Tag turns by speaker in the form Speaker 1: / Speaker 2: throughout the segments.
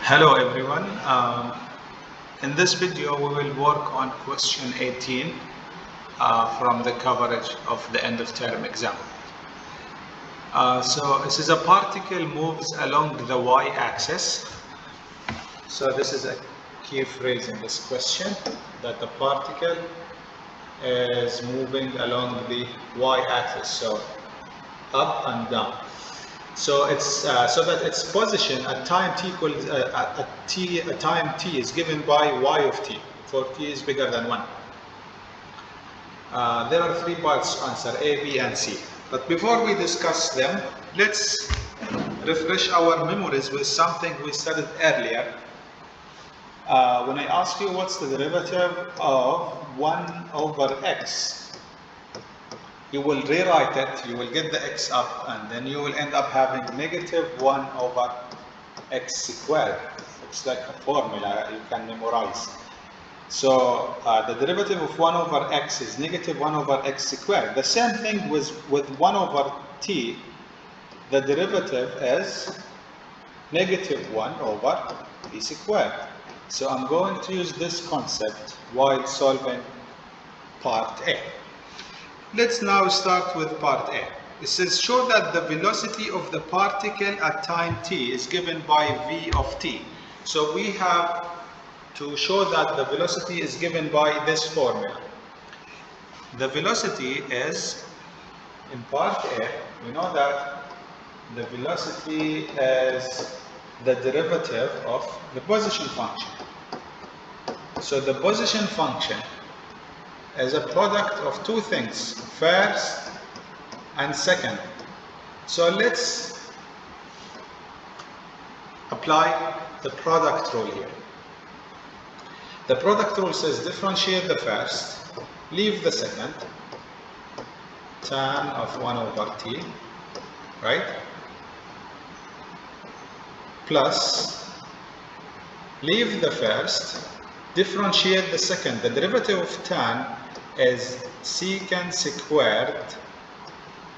Speaker 1: Hello everyone. In this video we will work on question 18 from the coverage of the end of term exam. So this is a particle moves along the y-axis. So this is a key phrase in this question, that the particle is moving along the y-axis, so up and down. So it's so that its position at time t equals at time t is given by y of t, for t is bigger than 1. There are three parts to answer, A, B, and C. But before we discuss them, let's refresh our memories with something we studied earlier. When I ask you what's the derivative of 1 over x, you will rewrite it, you will get the x up, and then you will end up having negative 1 over x squared. It's like a formula you can memorize. So the derivative of 1 over x is negative 1 over x squared. The same thing with 1 over t. The derivative is negative 1 over t squared. So I'm going to use this concept while solving part A. Let's now start with part A. It says, show that the velocity of the particle at time t is given by v of t. So we have to show that the velocity is given by this formula. The velocity is, in part A, we know that the velocity is the derivative of the position function. So the position function is a product of two things, first and second. So let's apply the product rule here. The product rule says differentiate the first, leave the second, tan of 1 over t, right? Plus, leave the first, differentiate the second. The derivative of tan is secant squared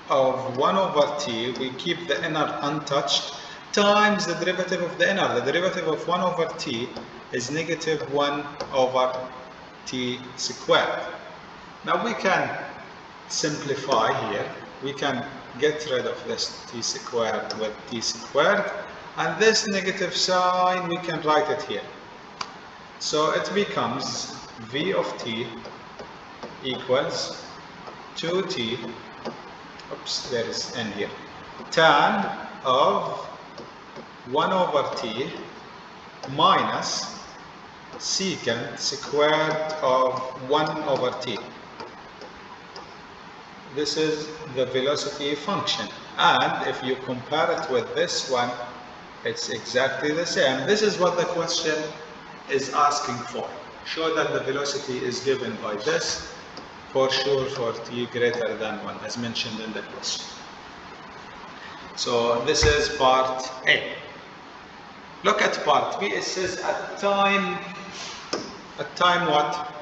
Speaker 1: of 1 over t, we keep the inner untouched, times the derivative of the inner. The derivative of 1 over t is negative 1 over t squared. Now we can simplify here. We can get rid of this t squared with t squared, and this negative sign we can write it here. So it becomes v of t equals 2t, oops, there is n here, tan of 1 over t minus secant squared of 1 over t. This is the velocity function, and if you compare it with this one, it's exactly the same. This is what the question is asking for. Show that the velocity is given by this, for sure for t greater than 1, as mentioned in the question. So this is part A. Look at part B. It says at time what?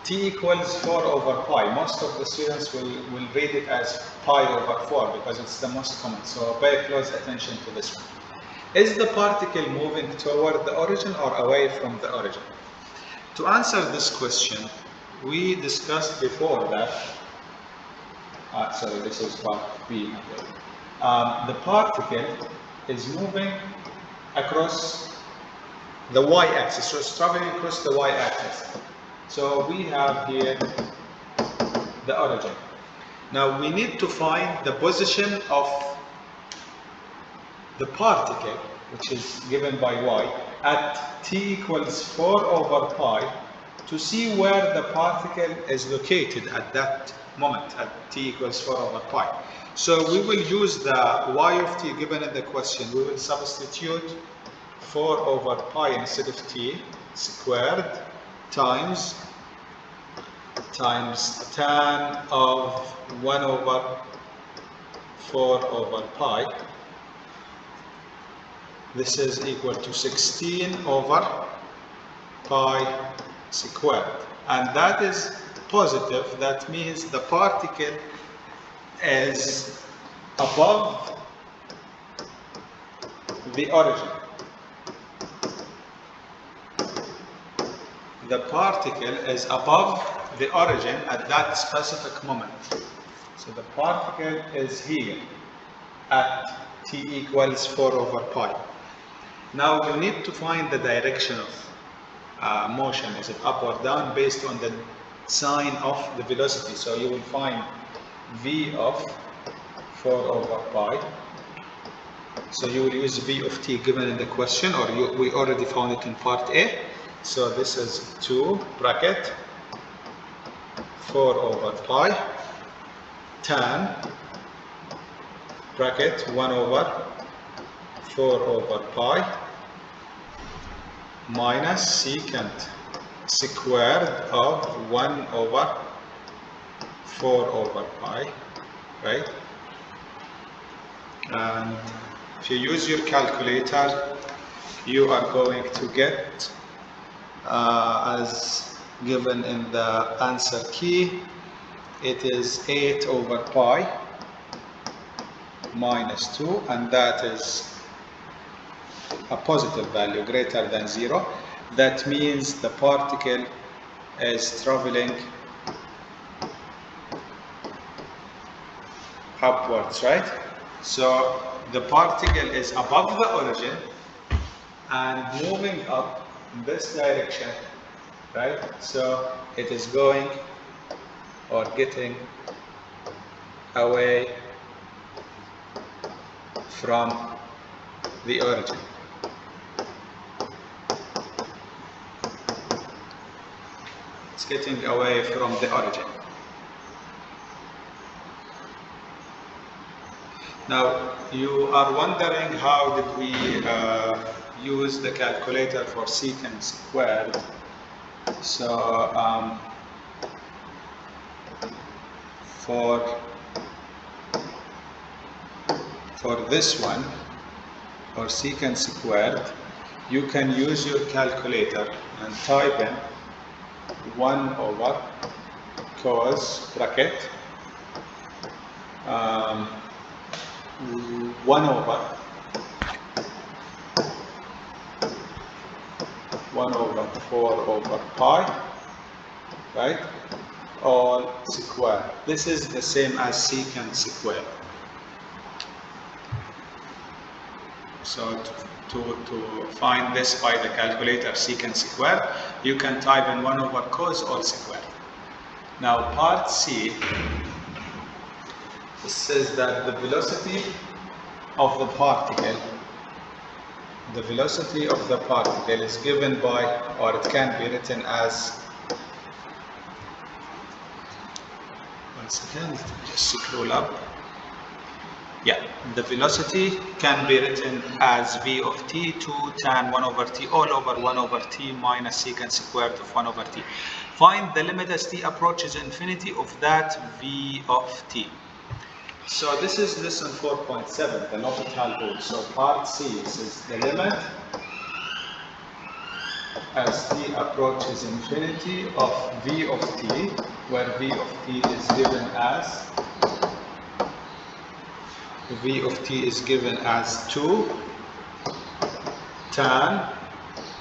Speaker 1: T equals 4 over pi. Most of the students will read it as pi over 4 because it's the most common. So pay close attention to this one. Is the particle moving toward the origin or away from the origin? To answer this question, we discussed before that, sorry, this is part B. The particle is moving across the y-axis, so it's traveling across the y-axis. So we have here the origin. Now we need to find the position of the particle, which is given by y, at t equals 4 over pi, to see where the particle is located at that moment, at t equals 4 over pi. So we will use the y of t given in the question. We will substitute 4 over pi instead of t squared times tan of 1 over 4 over pi. This is equal to 16 over pi squared, and that is positive. That means the particle is above the origin. the particle is above the origin at that specific moment. So the particle is here at t equals 4 over pi. Now you need to find the direction of motion. Is it up or down based on the sign of the velocity? So you will find v of 4 over pi. So you will use v of t given in the question, or we already found it in part A. So this is 2 bracket 4 over pi tan bracket 1 over 4 over pi minus secant squared of 1 over 4 over pi, right? And if you use your calculator, you are going to get as given in the answer key, it is 8 over pi minus 2, and that is a positive value greater than 0. That means the particle is traveling upwards, right? So the particle is above the origin and moving up in this direction, right? So it is going or getting away from the origin. It's getting away from the origin. Now you are wondering, how did we use the calculator for secant squared? So for this one, or secant squared, you can use your calculator and type in 1 over cos bracket 1 over 4 over pi, right, all square. This is the same as secant squared. So to find this by the calculator, secant squared, you can type in 1 over cos all squared. Now part C, it says that the velocity of the particle is given by, or it can be written as, one second, just scroll up. Yeah, the velocity can be written as v of t 2 tan 1 over t all over 1 over t minus secant squared of 1 over t. Find the limit as t approaches infinity of that v of t. So this is lesson 4.7, the L'Hopital rule. So part C is the limit as t approaches infinity of v of t, where v of t is given as 2 tan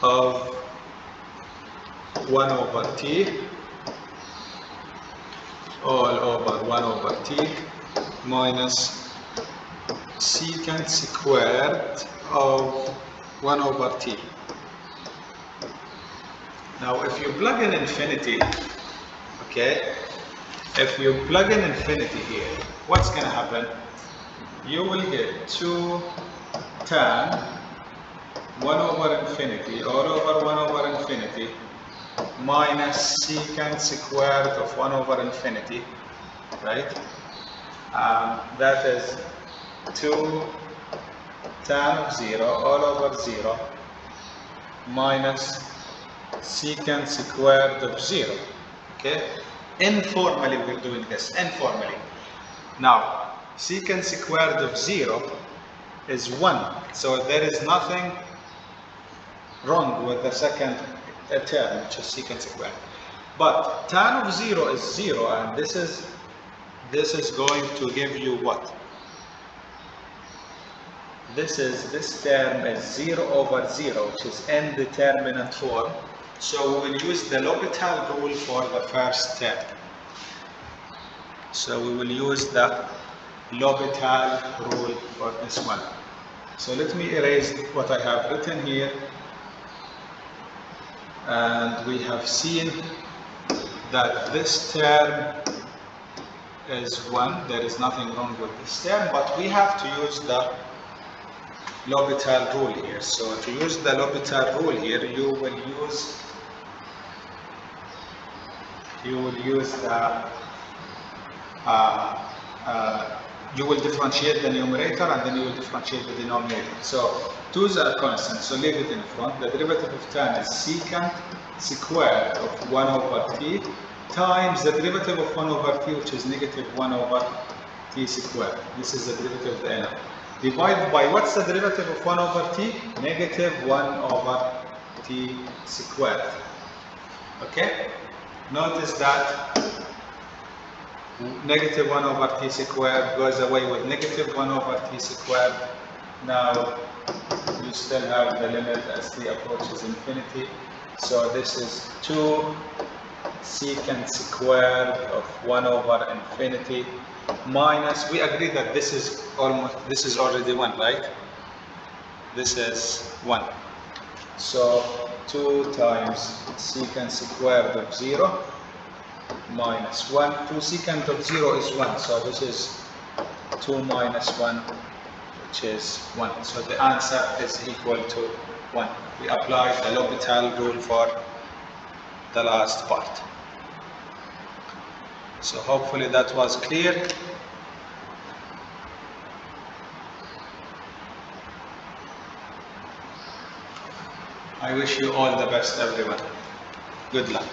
Speaker 1: of 1 over t all over 1 over t minus secant squared of 1 over t. Now if you plug in infinity, okay, if you plug in infinity here, what's going to happen? You will get 2 tan 1 over infinity all over 1 over infinity minus secant squared of 1 over infinity, right? That is 2 tan of 0 all over 0 minus secant squared of 0. Okay, informally we're doing this, informally. Now secant squared of 0 is 1, so there is nothing wrong with the second term, which is secant squared. But tan of 0 is 0, and this is going to give you what? This term is 0 over 0, which is indeterminate form, So we will use the L'Hopital rule for the first term. So we will use the L'Hopital rule for this one. So let me erase what I have written here. And we have seen that this term is 1. There is nothing wrong with this term, but we have to use the L'Hopital rule here. So to use the L'Hopital rule here, you will use the you will differentiate the numerator and then you will differentiate the denominator. So 2's are constant, so leave it in front. The derivative of tan is secant squared of 1 over t times the derivative of 1 over t, which is negative 1 over t squared. This is the derivative of the n. Divided by what's the derivative of 1 over t? Negative 1 over t squared. Okay? Notice that negative 1 over t squared goes away with negative 1 over t squared. Now you still have the limit as t approaches infinity. So this is 2 secant squared of 1 over infinity minus, we agree that this is already 1, right? This is 1. So 2 times secant squared of 0 minus 1. 2 secant of 0 is 1, so this is 2 minus 1, which is 1. So the answer is equal to 1. We apply the L'Hopital rule for the last part. So hopefully that was clear. I wish you all the best, everyone. Good luck.